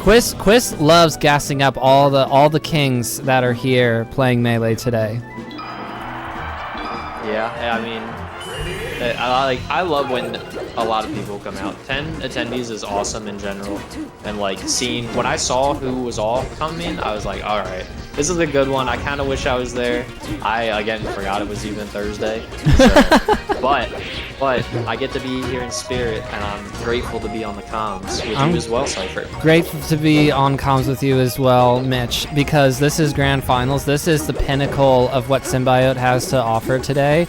Quist loves gassing up all the kings that are here playing Melee today. Yeah, I mean, I love when a lot of people come out. 10 attendees is awesome in general, and like when I saw who was all coming, I was like, all right, this is a good one. I kind of wish I was there. I again forgot it was even Thursday, so, but I get to be here in spirit, and I'm grateful to be on the comms with you as well, Cypher. Grateful to be on comms with you as well, Mitch, because this is Grand Finals. This is the pinnacle of what Symbiote has to offer today.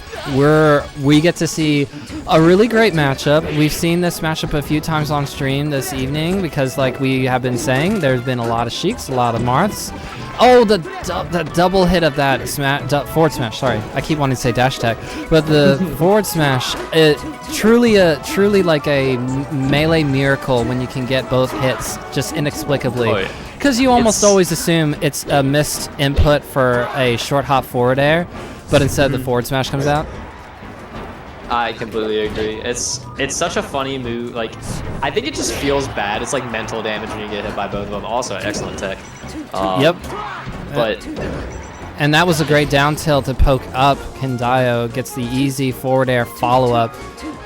We get to see a really great matchup. We've seen this matchup a few times on stream this evening because, like we have been saying, there's been a lot of Sheiks, a lot of Marths. Oh, the double hit of that forward smash. Sorry, I keep wanting to say dash attack, but the forward smash, it truly like a Melee miracle when you can get both hits just inexplicably. Because you almost always assume it's a missed input for a short hop forward air, but instead the forward smash comes out. I completely agree. It's such a funny move. Like, I think it just feels bad. It's like mental damage when you get hit by both of them. Also, excellent tech. Yep. But and that was a great down tilt to poke up. Kandayo gets the easy forward air follow up.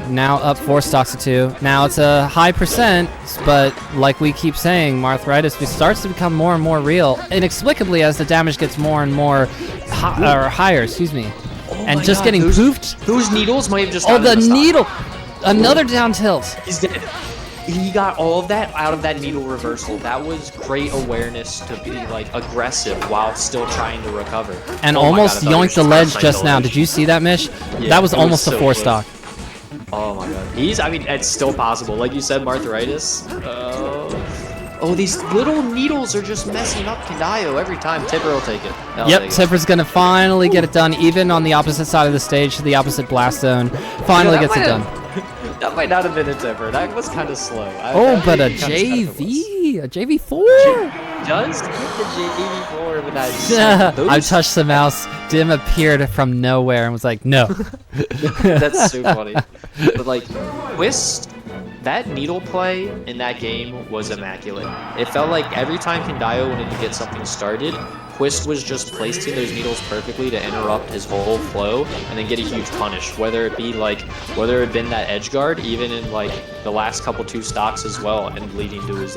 Now up 4 stocks to 2. Now it's a high percent, but like we keep saying, Marthritis starts to become more and more real, inexplicably as the damage gets more and more higher. Excuse me. Oh and just getting poofed. Those needles might have just. Oh, the needle! Another down tilt. He's dead. He got all of that out of that needle reversal. That was great awareness to be like aggressive while still trying to recover. And almost yoinked the ledge just now. Did you see that, Mish? Yeah, that was almost a 4 stock. Oh my god. I mean, it's still possible. Like you said, Marthritis. Oh, these little needles are just messing up Kandayo every time. Tipper will take it. Yep, Tipper's gonna finally get it done, even on the opposite side of the stage, the opposite blast zone. Finally gets it done. That might not have been a Tipper. That was kind of slow. But a JV? A JV4? Just get the JV4, but that's... I touched the mouse. Dim appeared from nowhere and was like, no. That's so funny. But like, Quist... That needle play in that game was immaculate. It felt like every time Kandayo wanted to get something started, Quist was just placing those needles perfectly to interrupt his whole flow and then get a huge punish. Whether it had been that edge guard, even in like the last couple 2 stocks as well, and leading to his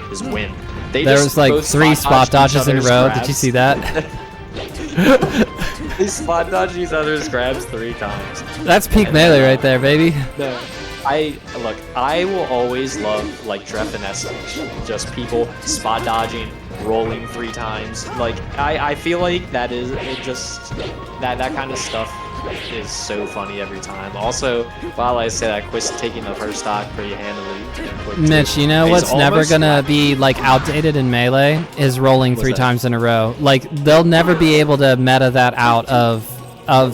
his win. There was like 3 spot dodges in a row. Grabs. Did you see that? They spot dodged each other's grabs 3 times. That's peak Melee right there, baby. No. I will always love like Dref and SH, just people spot dodging, rolling 3 times. Like I feel like that is that kind of stuff is so funny every time. Also, while I say that, Quist taking the first stock pretty handily. Mitch, you know what's never gonna be like outdated in Melee is rolling 3 times in a row. Like they'll never be able to meta that out of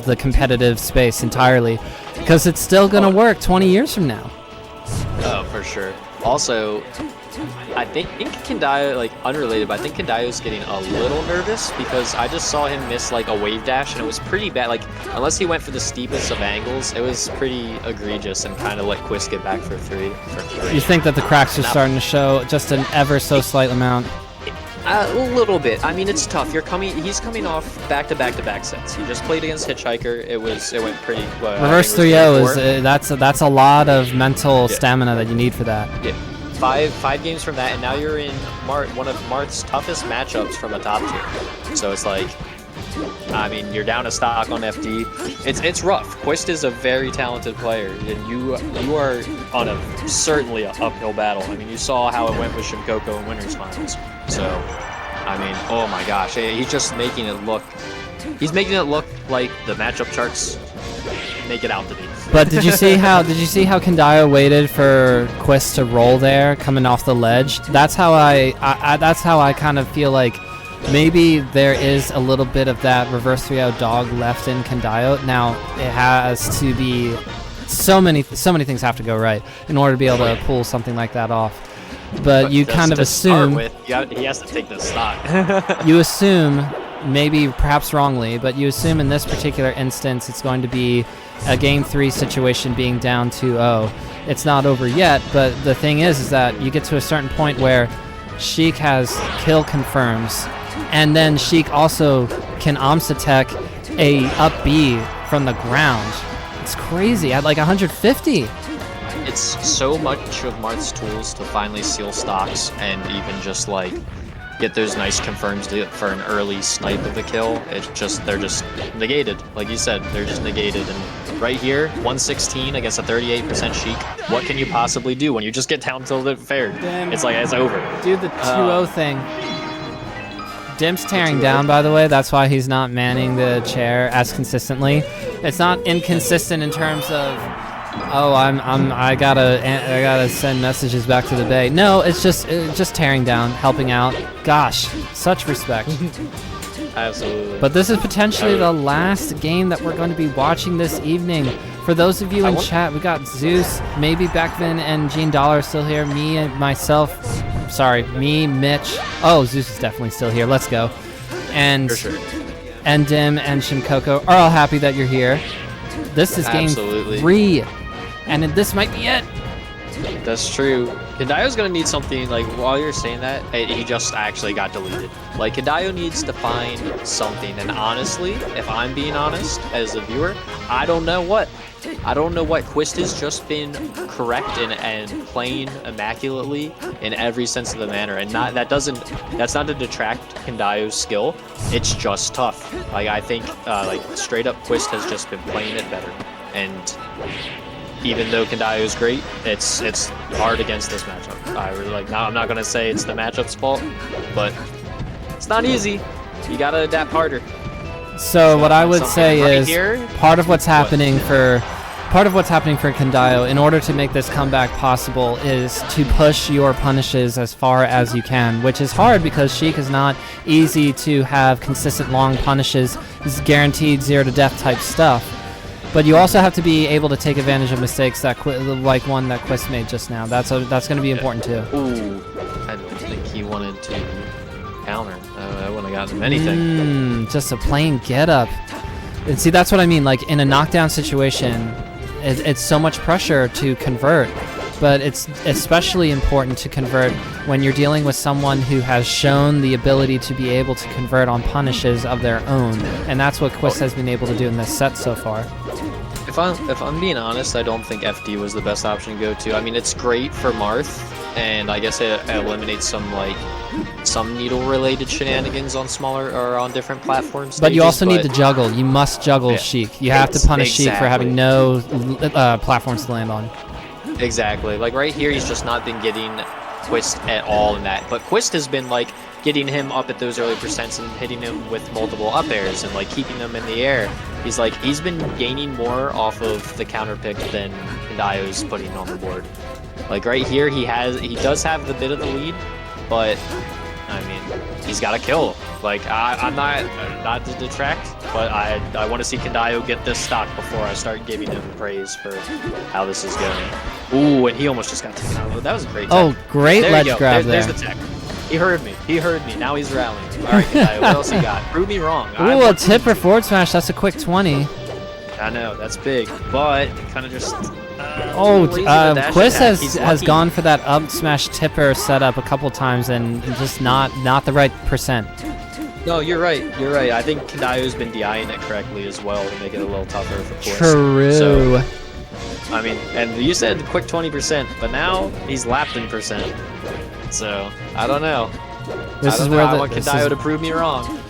the competitive space entirely. Because it's still going to work 20 years from now. Oh, for sure. Also, I think Kandayo, like, unrelated, but I think Kandayo's getting a little nervous because I just saw him miss, like, a wave dash, and it was pretty bad. Like, unless he went for the steepest of angles, it was pretty egregious and kind of let Quist get back for 3. You think that the cracks are starting to show just an ever so slight amount? A little bit. I mean, it's tough. He's coming off back-to-back sets. He just played against Hitchhiker. It went pretty well. Reverse 3-0 is that's a lot of mental stamina that you need for that. Yeah. Five games from that, and now you're in one of Marth's toughest matchups from a top tier. So it's like, I mean, you're down a stock on FD. It's rough. Quist is a very talented player, and you are on certainly an uphill battle. I mean, you saw how it went with Shimkoko in Winners Finals. So, I mean, oh my gosh, he's just making it look. He's making it look like the matchup charts make it out to be. But did you see how Kandayo waited for Quist to roll there, coming off the ledge? That's how I kind of feel like maybe there is a little bit of that reverse 3-0 dog left in Kandayo. Now it has to be so many things have to go right in order to be able to pull something like that off. But you kind of assume he has to take this stock. You assume, maybe perhaps wrongly, but you assume in this particular instance it's going to be a game 3 situation being down 2-0. It's not over yet, but the thing is that you get to a certain point where Sheik has kill confirms, and then Sheik also can Omsa-tech a up B from the ground. It's crazy at like 150. It's so much of Marth's tools to finally seal stocks and even just like get those nice confirms for an early snipe of the kill. It's just, they're just negated. Like you said, they're just negated. And right here, 116 against a 38% Sheik. What can you possibly do when you just get down to the fair? Damn. It's like, it's over. Do the 2-0 thing. Dim's tearing down, by the way. That's why he's not manning the chair as consistently. It's not inconsistent in terms of, oh, I gotta send messages back to the bay. No, it's just tearing down, helping out. Gosh, such respect. Absolutely. But this is potentially the last game that we're going to be watching this evening. For those of you in chat, we got Zeus, maybe Beckman and Gene Dollar still here. Me and myself, sorry, me, Mitch. Oh, Zeus is definitely still here. Let's go. And For sure. and Dim and Shinkoko are all happy that you're here. This is game 3, and this might be it. That's true. Kandayo's gonna need something, like, while you're saying that, he just actually got deleted. Like, Kandayo needs to find something, and honestly, if I'm being honest, as a viewer, I don't know what. I don't know what. Quist has just been correct and playing immaculately in every sense of the manner, and that's not to detract Kandayo's skill. It's just tough. Like, I think, like, straight up Quist has just been playing it better, and even though Kandayo is great, it's hard against this matchup. I really like. Now I'm not gonna say it's the matchup's fault, but it's not easy. You gotta adapt harder. So what I would say right is here, part of what's happening for Kandayo, in order to make this comeback possible, is to push your punishes as far as you can, which is hard because Sheik is not easy to have consistent long punishes. This is guaranteed 0 to death type stuff. But you also have to be able to take advantage of mistakes that like one that Quist made just now. That's going to be important too. Ooh, I don't think he wanted to counter. I wouldn't have gotten him anything. Just a plain get up. And see, that's what I mean. Like in a knockdown situation, it's so much pressure to convert, but it's especially important to convert when you're dealing with someone who has shown the ability to be able to convert on punishes of their own, and that's what Quist has been able to do in this set so far. If I'm being honest, I don't think FD was the best option to go to. I mean, it's great for Marth, and I guess it eliminates some needle-related shenanigans on smaller or on different platforms. But you also need to juggle. You must juggle Sheik. You have to punish Sheik for having no platforms to land on. Exactly. Like right here, he's just not been getting Quist at all in that. But Quist has been like getting him up at those early percents and hitting him with multiple up airs and like keeping them in the air. He's been gaining more off of the counter pick than Kandayo's putting on the board. Like right here, he does have the bit of the lead, but I mean, he's got to kill. Like I'm not to detract, but I want to see Kandayo get this stock before I start giving him praise for how this is going. Ooh, and he almost just got taken out. That was a great tech. Oh, great ledge grab there. There's the tech. He heard me. Now he's rallying. All right, Kandayo, what else you got? Prove me wrong. Ooh, a tipper forward smash. That's a quick 20. I know, that's big, but kind of just... Quist has gone for that up smash tipper setup a couple times and just not the right percent. No, you're right. I think Kandayo's been DIing it correctly as well to make it a little tougher for Quist. True. So, I mean, and you said quick 20%, but now he's lapped in percent. So, I don't know. I want Kandayo to prove me wrong.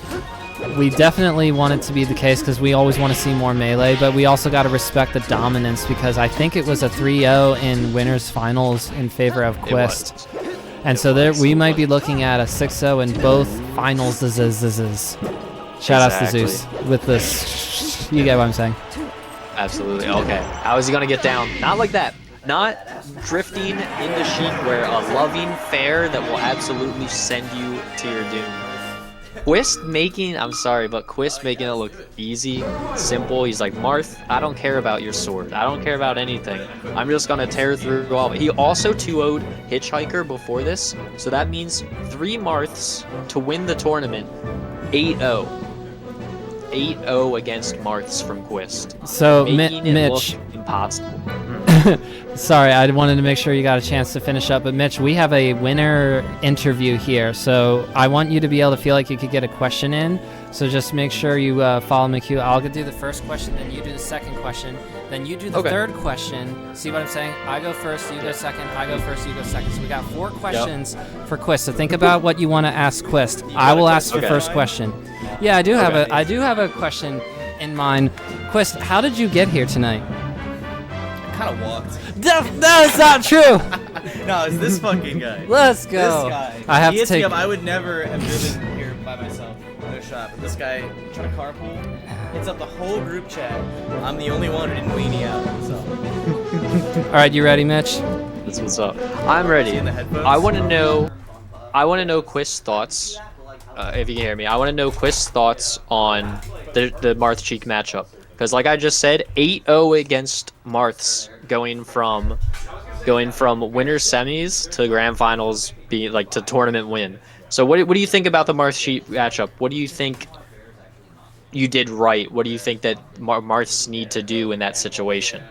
We definitely want it to be the case because we always want to see more melee, but we also got to respect the dominance because I think it was a 3-0 in winners finals in favor of Quist. And so we might be looking at a 6-0 in both finals. Shout outs to Zeus with this. You get what I'm saying. Absolutely. Okay. How is he going to get down? Not like that. Not drifting into Sheik where a loving fair that will absolutely send you to your doom. Quist making it look easy, simple. He's like, Marth, I don't care about your sword. I don't care about anything. I'm just going to tear through all of it. He also 2-0'd Hitchhiker before this, so that means 3 Marths to win the tournament. 8-0. 8-0 against Marths from Quist. So, making it Mitch, look impossible. Sorry, I wanted to make sure you got a chance to finish up. But Mitch, we have a winner interview here, so I want you to be able to feel like you could get a question in. So just make sure you follow my cue. I'll do the first question, then you do the second question, then you do the third question. See what I'm saying? I go first, you go second. I go first, you go second. So we got 4 questions for Quist. So think about what you want to ask Quist. I will ask the first question. Yeah, I do have a question in mind. Quist, how did you get here tonight? Kind of walked. That is not true. No, it's this fucking guy. Let's go. This guy. I have He to hits me take. up. I would never have driven here by myself. No shot. But this guy trying to carpool hits up the whole group chat. I'm the only one who didn't weenie out. So. All right, you ready, Mitch? That's what's up. I'm ready. See in the headphones? I want to know Quist's thoughts. If you can hear me, I want to know Quist's thoughts on the Marth Sheik matchup. Because like I just said, 8-0 against Marths, going from winner semis to grand finals, be like to tournament win. So what do you think about the Marth Sheik matchup? What do you think you did right? What do you think that Marths need to do in that situation?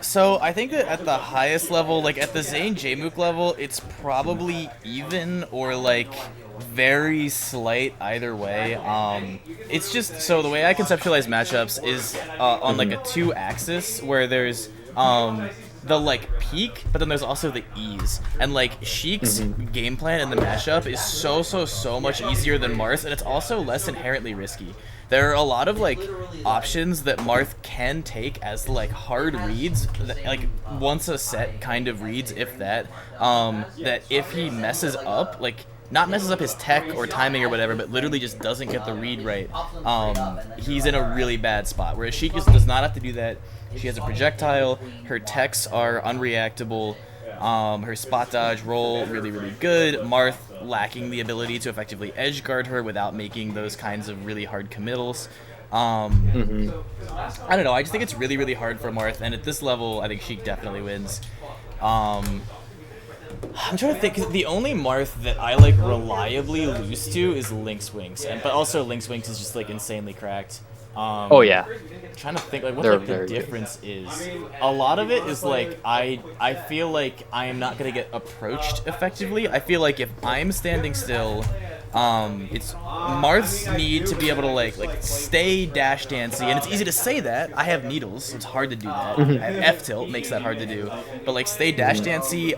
So I think that at the highest level, like at the Zane Jmook level, it's probably even or like very slight either way. It's just, so the way I conceptualize matchups is on like a 2-axis where there's the like peak, but then there's also the ease. And like Sheik's game plan in the matchup is so much easier than Marth, and it's also less inherently risky. There are a lot of like options that Marth can take as like hard reads, that, like once a set kind of reads, if that, that if he messes up, like not messes up his tech or timing or whatever, but literally just doesn't get the read right, he's in a really bad spot. Whereas Sheik just does not have to do that. She has a projectile, her techs are unreactable, her spot dodge roll really good. Marth lacking the ability to effectively edge guard her without making those kinds of really hard committals. I don't know, I just think it's really hard for Marth, and at this level I think Sheik definitely wins. I'm trying to think, 'cause the only Marth that I like reliably lose to is Link's Wings, but also Link's Wings is just like insanely cracked. Oh yeah. Trying to think like what They're like, the very good. difference is. A lot of it is like I feel like I am not gonna get approached effectively. I feel like if I'm standing still, it's Marths need to be able to like stay dash dancey, and it's easy to say that. I have needles, so it's hard to do that. F tilt makes that hard to do, but like stay dash dancey.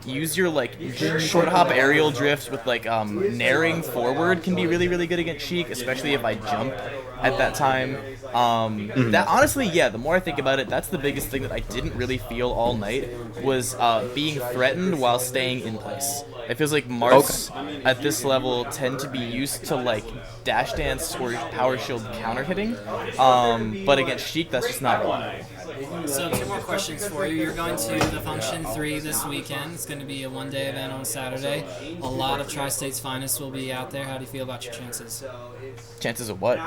Use your like short hop aerial drift with like naring forward can be really good against Sheik, especially if I jump at that time. That honestly, yeah, the more I think about it, that's the biggest thing that I didn't really feel all night was being threatened while staying in place. It feels like Marths at this level tend to be used to like dash dance or power shield counter hitting, but against Sheik that's just not reliable. So 2 more questions for you. You're going to the Function 3 this weekend. It's going to be a 1-day event on Saturday. A lot of Tri-State's finest will be out there. How do you feel about your chances? Chances of what?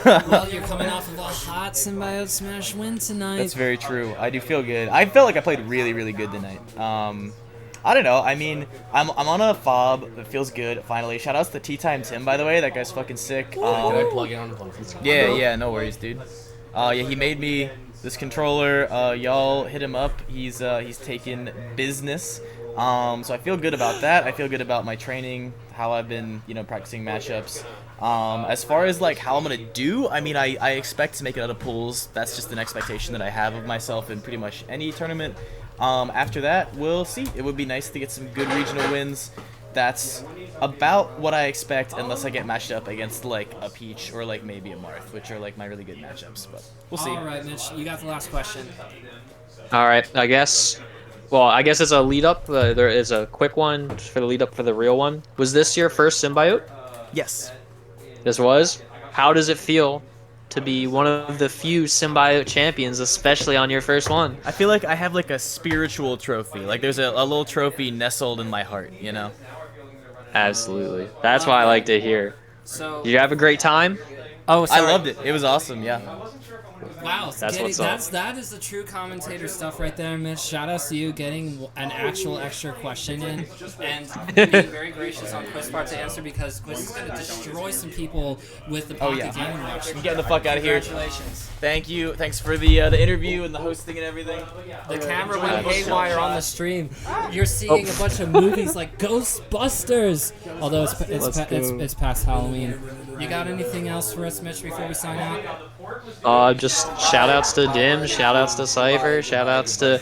Well, you're coming off of a hot Symbiote Smash win tonight. That's very true. I do feel good. I felt like I played really good tonight. I don't know. I mean, I'm on a fob. It feels good. Finally, shout outs to Tea Time Tim, by the way. That guy's fucking sick. Can I plug in on the phone? Yeah, no worries, dude. Yeah, he made me this controller. Y'all hit him up. He's taking business. So I feel good about that. I feel good about my training, how I've been, practicing matchups. As far as like how I'm gonna do, I mean, I expect to make it out of pools. That's just an expectation that I have of myself in pretty much any tournament. After that, we'll see. It would be nice to get some good regional wins. That's about what I expect, unless I get matched up against like a Peach or like maybe a Marth, which are like my really good matchups. But we'll see. All right, Mitch, you got the last question. All right, I guess it's a lead up. There is a quick one for the lead up for the real one. Was this your first Symbiote? Yes. This was. How does it feel to be one of the few Symbiote champions, especially on your first one? I feel like I have like a spiritual trophy. Like there's a little trophy nestled in my heart, Absolutely. That's what I like to hear. So Did you have a great time? Oh, sorry. I loved it. It was awesome, yeah. Wow, That's what's up. that is the true commentator stuff right there, Mitch. Shout out to you getting an actual extra question in and being very gracious on Quist part to answer, because Quist is going to destroy some people with the Pocket Gaming Watch. I'm getting the fuck out of here. Congratulations. Thank you. Thanks for the interview and the hosting and everything. The camera went haywire on the stream. You're seeing a bunch of movies like Ghostbusters. Although it's past Halloween. You got anything else for us, Mitch, before we sign out? Just shout outs to Dim, shout outs to Cypher, shout outs to